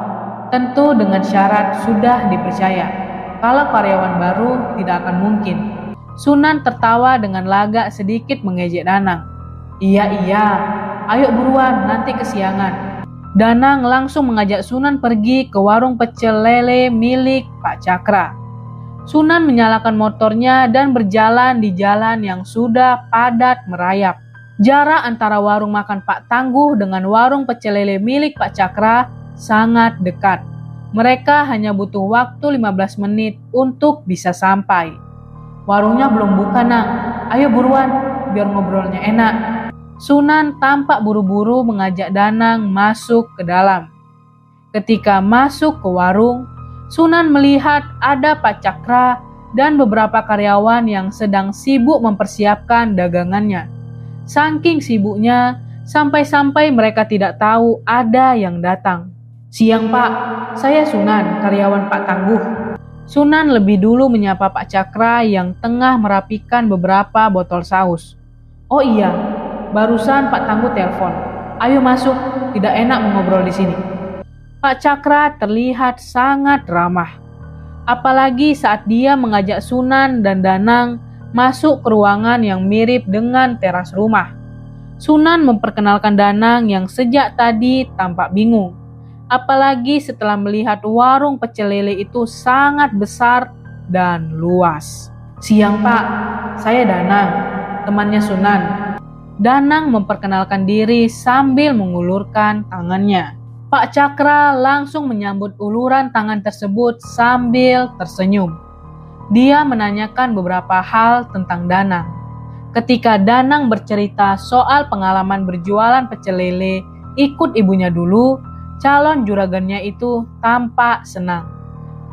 tentu dengan syarat sudah dipercaya. Kalau karyawan baru tidak akan mungkin. Sunan tertawa dengan lagak sedikit mengejek Danang. Iya, ayo buruan nanti kesiangan. Danang langsung mengajak Sunan pergi ke warung pecel lele milik Pak Cakra. Sunan menyalakan motornya dan berjalan di jalan yang sudah padat merayap. Jarak antara warung makan Pak Tangguh dengan warung pecel lele milik Pak Cakra sangat dekat. Mereka hanya butuh waktu 15 menit untuk bisa sampai. Warungnya belum buka, Nang. Ayo buruan, biar ngobrolnya enak. Sunan tampak buru-buru mengajak Danang masuk ke dalam. Ketika masuk ke warung, Sunan melihat ada Pak Cakra dan beberapa karyawan yang sedang sibuk mempersiapkan dagangannya. Saking sibuknya, sampai-sampai mereka tidak tahu ada yang datang. Siang Pak, saya Sunan, karyawan Pak Tangguh. Sunan lebih dulu menyapa Pak Cakra yang tengah merapikan beberapa botol saus. Oh iya, barusan Pak Tangguh telepon. Ayo masuk, tidak enak mengobrol di sini. Pak Cakra terlihat sangat ramah. Apalagi saat dia mengajak Sunan dan Danang masuk ke ruangan yang mirip dengan teras rumah. Sunan memperkenalkan Danang yang sejak tadi tampak bingung. Apalagi setelah melihat warung pecel lele itu sangat besar dan luas. Siang Pak, saya Danang, temannya Sunan. Danang memperkenalkan diri sambil mengulurkan tangannya. Pak Cakra langsung menyambut uluran tangan tersebut sambil tersenyum. Dia menanyakan beberapa hal tentang Danang. Ketika Danang bercerita soal pengalaman berjualan pecel lele ikut ibunya dulu, calon juragannya itu tampak senang.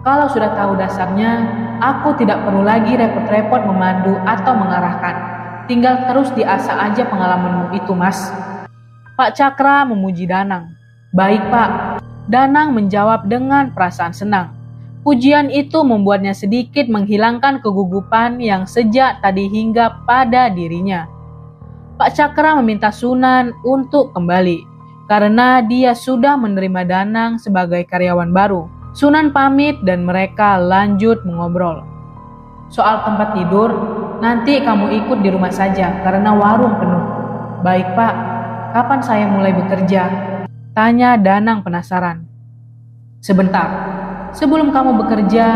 Kalau sudah tahu dasarnya, aku tidak perlu lagi repot-repot memandu atau mengarahkan. Tinggal terus diasah aja pengalamanmu itu, Mas. Pak Cakra memuji Danang. Baik, Pak. Danang menjawab dengan perasaan senang. Pujian itu membuatnya sedikit menghilangkan kegugupan yang sejak tadi hingga pada dirinya. Pak Cakra meminta Sunan untuk kembali. Karena dia sudah menerima Danang sebagai karyawan baru. Sunan pamit dan mereka lanjut mengobrol. Soal tempat tidur, nanti kamu ikut di rumah saja karena warung penuh. Baik Pak, kapan saya mulai bekerja? Tanya Danang penasaran. Sebentar, sebelum kamu bekerja,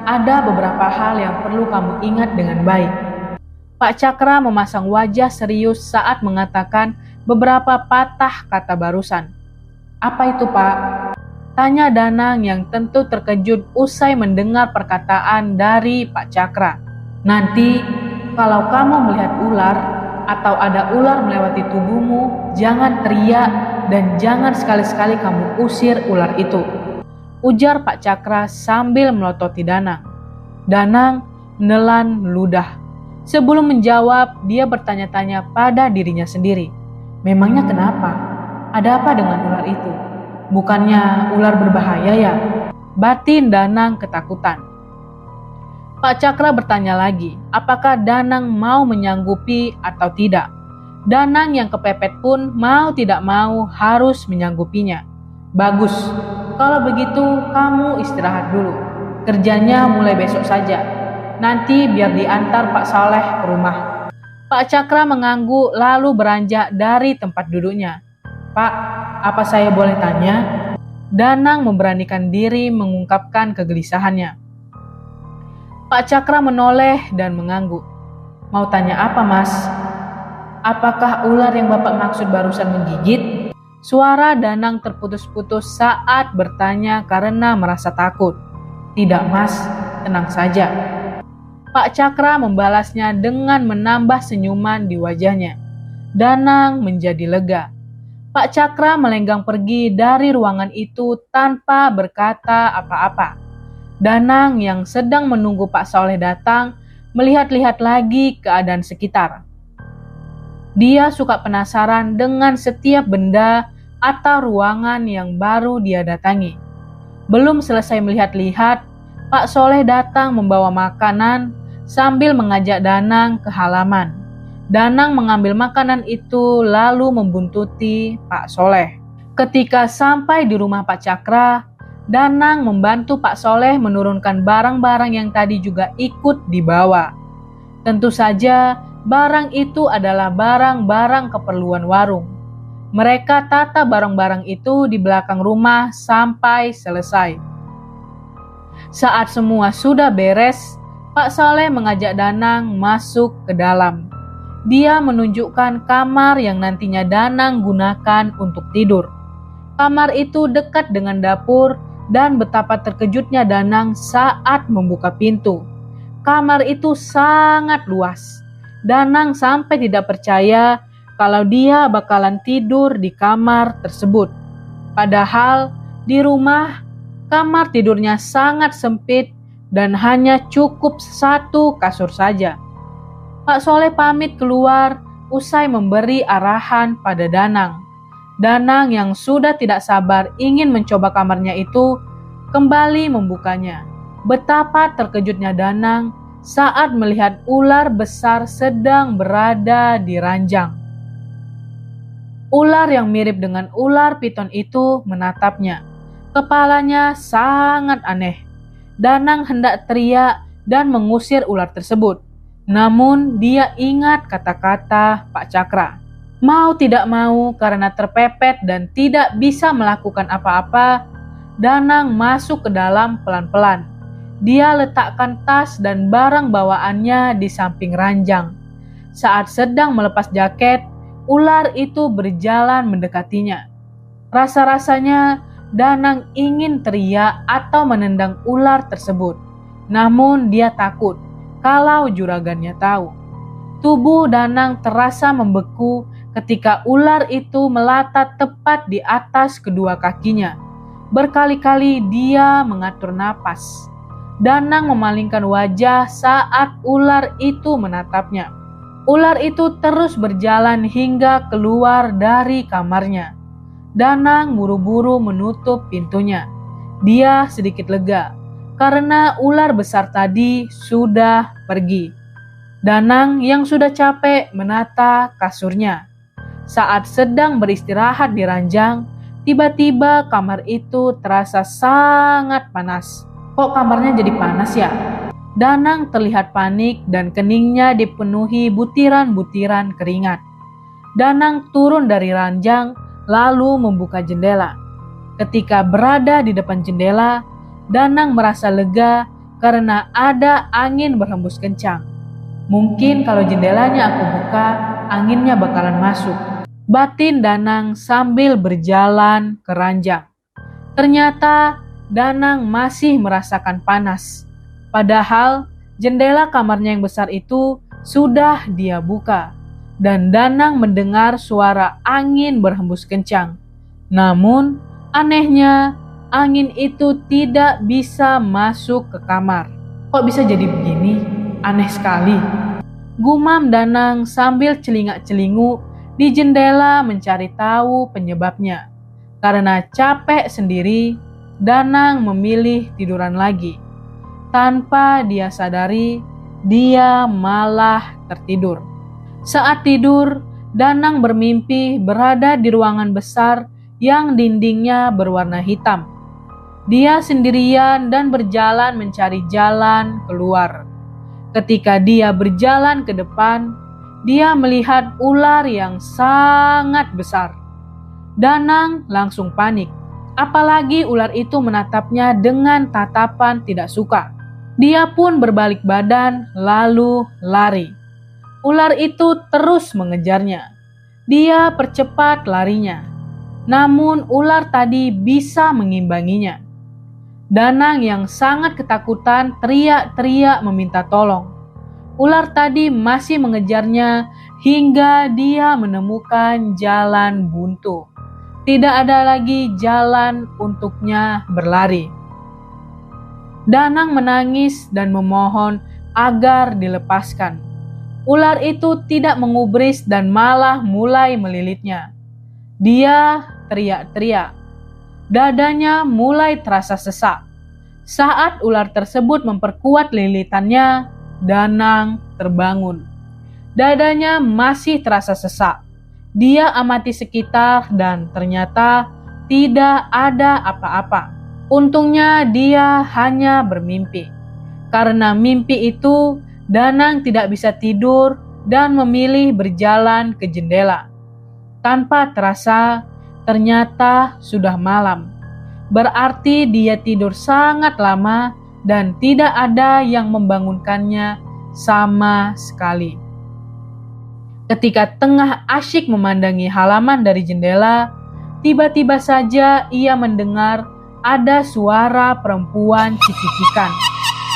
ada beberapa hal yang perlu kamu ingat dengan baik. Pak Cakra memasang wajah serius saat mengatakan beberapa patah kata barusan. Apa itu Pak? Tanya Danang yang tentu terkejut usai mendengar perkataan dari Pak Cakra. Nanti kalau kamu melihat ular atau ada ular melewati tubuhmu, jangan teriak dan jangan sekali-sekali kamu usir ular itu. Ujar Pak Cakra sambil melototi Danang. Danang menelan ludah. Sebelum menjawab, dia bertanya-tanya pada dirinya sendiri. Memangnya kenapa? Ada apa dengan ular itu? Bukannya ular berbahaya ya? Batin Danang ketakutan. Pak Cakra bertanya lagi, apakah Danang mau menyanggupi atau tidak? Danang yang kepepet pun mau tidak mau harus menyanggupinya. Bagus, kalau begitu kamu istirahat dulu. Kerjanya mulai besok saja. Nanti biar diantar Pak Saleh ke rumah. Pak Cakra mengangguk lalu beranjak dari tempat duduknya. Pak, apa saya boleh tanya? Danang memberanikan diri mengungkapkan kegelisahannya. Pak Cakra menoleh dan mengangguk. Mau tanya apa, Mas? Apakah ular yang Bapak maksud barusan menggigit? Suara Danang terputus-putus saat bertanya karena merasa takut. Tidak, Mas, tenang saja. Pak Cakra membalasnya dengan menambah senyuman di wajahnya. Danang menjadi lega. Pak Cakra melenggang pergi dari ruangan itu tanpa berkata apa-apa. Danang yang sedang menunggu Pak Saleh datang melihat-lihat lagi keadaan sekitar. Dia suka penasaran dengan setiap benda atau ruangan yang baru dia datangi. Belum selesai melihat-lihat, Pak Soleh datang membawa makanan sambil mengajak Danang ke halaman. Danang mengambil makanan itu lalu membuntuti Pak Soleh. Ketika sampai di rumah Pak Cakra, Danang membantu Pak Soleh menurunkan barang-barang yang tadi juga ikut dibawa. Tentu saja barang itu adalah barang-barang keperluan warung. Mereka tata barang-barang itu di belakang rumah sampai selesai. Saat semua sudah beres, Pak Saleh mengajak Danang masuk ke dalam. Dia menunjukkan kamar yang nantinya Danang gunakan untuk tidur. Kamar itu dekat dengan dapur dan betapa terkejutnya Danang saat membuka pintu. Kamar itu sangat luas. Danang sampai tidak percaya kalau dia bakalan tidur di kamar tersebut. Padahal di rumah, kamar tidurnya sangat sempit dan hanya cukup satu kasur saja. Pak Soleh pamit keluar usai memberi arahan pada Danang. Danang yang sudah tidak sabar ingin mencoba kamarnya itu kembali membukanya. Betapa terkejutnya Danang saat melihat ular besar sedang berada di ranjang. Ular yang mirip dengan ular piton itu menatapnya. Kepalanya sangat aneh. Danang hendak teriak dan mengusir ular tersebut. Namun dia ingat kata-kata Pak Cakra. Mau tidak mau karena terpepet dan tidak bisa melakukan apa-apa, Danang masuk ke dalam pelan-pelan. Dia letakkan tas dan barang bawaannya di samping ranjang. Saat sedang melepas jaket, ular itu berjalan mendekatinya. Rasa-rasanya Danang ingin teriak atau menendang ular tersebut. Namun dia takut kalau juragannya tahu. Tubuh Danang terasa membeku ketika ular itu melata tepat di atas kedua kakinya. Berkali-kali dia mengatur napas. Danang memalingkan wajah saat ular itu menatapnya. Ular itu terus berjalan hingga keluar dari kamarnya. Danang buru-buru menutup pintunya. Dia sedikit lega karena ular besar tadi sudah pergi. Danang yang sudah capek menata kasurnya. Saat sedang beristirahat di ranjang, tiba-tiba kamar itu terasa sangat panas. Kok kamarnya jadi panas ya? Danang terlihat panik dan keningnya dipenuhi butiran-butiran keringat. Danang turun dari ranjang lalu membuka jendela. Ketika berada di depan jendela, Danang merasa lega karena ada angin berhembus kencang. Mungkin kalau jendelanya aku buka, anginnya bakalan masuk. Batin Danang sambil berjalan ke ranjang. Ternyata Danang masih merasakan panas. Padahal jendela kamarnya yang besar itu sudah dia buka. Dan Danang mendengar suara angin berhembus kencang. Namun anehnya angin itu tidak bisa masuk ke kamar. Kok bisa jadi begini? Aneh sekali. Gumam Danang sambil celingak-celinguk di jendela mencari tahu penyebabnya. Karena capek sendiri, Danang memilih tiduran lagi. Tanpa dia sadari, dia malah tertidur. Saat tidur, Danang bermimpi berada di ruangan besar yang dindingnya berwarna hitam. Dia sendirian dan berjalan mencari jalan keluar. Ketika dia berjalan ke depan, dia melihat ular yang sangat besar. Danang langsung panik. Apalagi ular itu menatapnya dengan tatapan tidak suka. Dia pun berbalik badan lalu lari. Ular itu terus mengejarnya. Dia percepat larinya. Namun ular tadi bisa mengimbanginya. Danang yang sangat ketakutan teriak-teriak meminta tolong. Ular tadi masih mengejarnya hingga dia menemukan jalan buntu. Tidak ada lagi jalan untuknya berlari. Danang menangis dan memohon agar dilepaskan. Ular itu tidak mengubris dan malah mulai melilitnya. Dia teriak-teriak. Dadanya mulai terasa sesak. Saat ular tersebut memperkuat lilitannya, Danang terbangun. Dadanya masih terasa sesak. Dia amati sekitar dan ternyata tidak ada apa-apa. Untungnya dia hanya bermimpi. Karena mimpi itu, Danang tidak bisa tidur dan memilih berjalan ke jendela. Tanpa terasa, ternyata sudah malam. Berarti dia tidur sangat lama dan tidak ada yang membangunkannya sama sekali. Ketika tengah asyik memandangi halaman dari jendela, tiba-tiba saja ia mendengar ada suara perempuan cikikikan.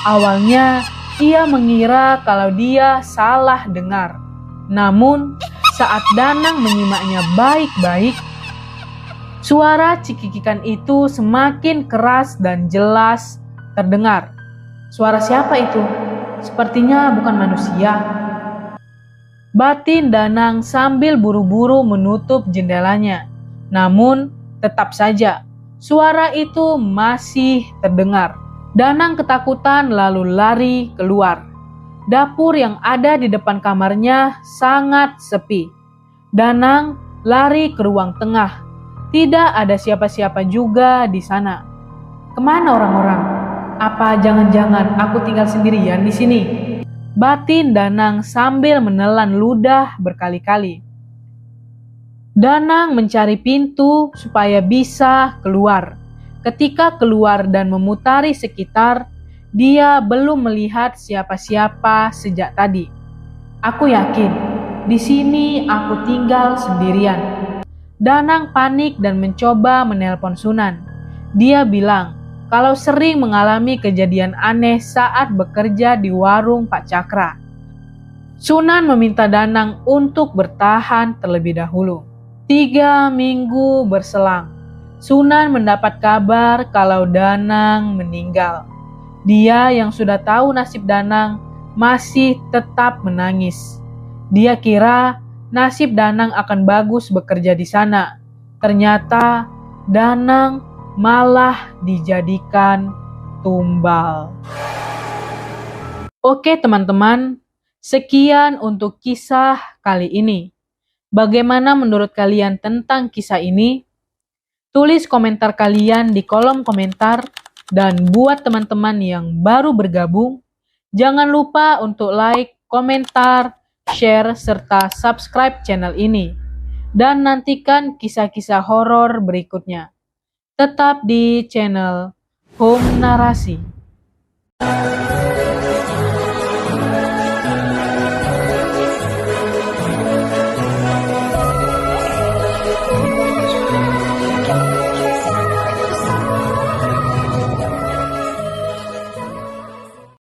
Awalnya ia mengira kalau dia salah dengar. Namun saat Danang menyimaknya baik-baik, suara cikikikan itu semakin keras dan jelas terdengar. Suara siapa itu? Sepertinya bukan manusia. Batin Danang sambil buru-buru menutup jendelanya. Namun tetap saja suara itu masih terdengar. Danang ketakutan lalu lari keluar. Dapur yang ada di depan kamarnya sangat sepi. Danang lari ke ruang tengah. Tidak ada siapa-siapa juga di sana. Kemana orang-orang? Apa jangan-jangan aku tinggal sendirian di sini? Batin Danang sambil menelan ludah berkali-kali. Danang mencari pintu supaya bisa keluar. Ketika keluar dan memutari sekitar, dia belum melihat siapa-siapa sejak tadi. Aku yakin, di sini aku tinggal sendirian. Danang panik dan mencoba menelpon Sunan. Dia bilang kalau sering mengalami kejadian aneh saat bekerja di warung Pak Cakra. Sunan meminta Danang untuk bertahan terlebih dahulu. 3 minggu berselang. Sunan mendapat kabar kalau Danang meninggal. Dia yang sudah tahu nasib Danang masih tetap menangis. Dia kira nasib Danang akan bagus bekerja di sana. Ternyata Danang malah dijadikan tumbal. Oke teman-teman, sekian untuk kisah kali ini. Bagaimana menurut kalian tentang kisah ini? Tulis komentar kalian di kolom komentar. Dan buat teman-teman yang baru bergabung, jangan lupa untuk like, komentar, share, serta subscribe channel ini. Dan nantikan kisah-kisah horor berikutnya. Tetap di channel Home Narasi.